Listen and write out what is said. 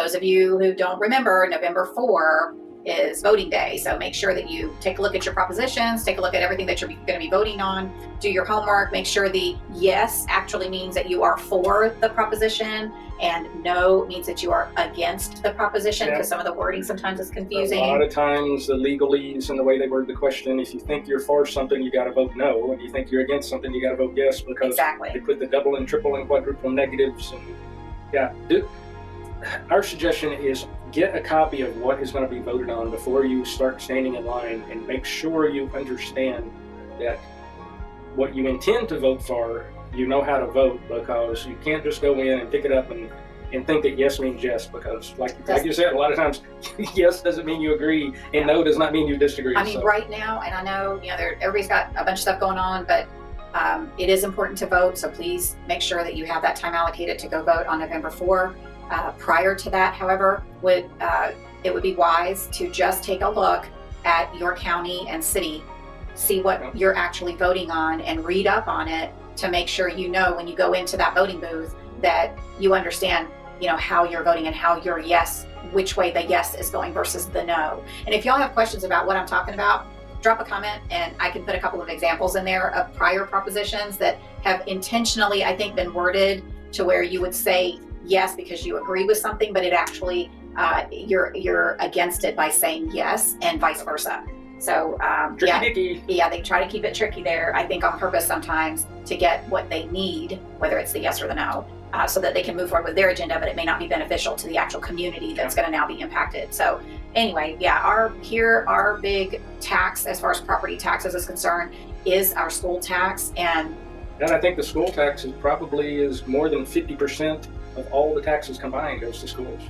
those of you who don't remember, November 4 is voting day. So make sure that you take a look at your propositions, take a look at everything that you're going to be voting on, do your homework, make sure the yes actually means that you are for the proposition and no means that you are against the proposition, because some of the wording sometimes is confusing. A lot of times the legalese and the way they word the question, if you think you're for something, you got to vote no. If you think you're against something, you got to vote yes, because they put the double and triple and quadruple negatives. And our suggestion is get a copy of what is going to be voted on before you start standing in line, and make sure you understand that what you intend to vote for, you know how to vote, because you can't just go in and pick it up and think that yes means yes, because like you said, a lot of times yes doesn't mean you agree, and no does not mean you disagree. I mean, right now, and I know everybody's got a bunch of stuff going on, but it is important to vote, so please make sure that you have that time allocated to go vote on November 4. Prior to that, however, it would be wise to just take a look at your county and city, see what you're actually voting on, and read up on it to make sure you know when you go into that voting booth that you understand how you're voting and how your yes, which way the yes is going versus the no. And if y'all have questions about what I'm talking about, drop a comment and I can put a couple of examples in there of prior propositions that have intentionally, I think, been worded to where you would say yes because you agree with something, but it actually you're against it by saying yes, and vice versa. So they try to keep it tricky there, I think, on purpose sometimes, to get what they need, whether it's the yes or the no, so that they can move forward with their agenda, but it may not be beneficial to the actual community that's going to now be impacted. So anyway, our big tax as far as property taxes is concerned is our school tax, and I think the school tax is more than 50% of all the taxes combined goes to schools.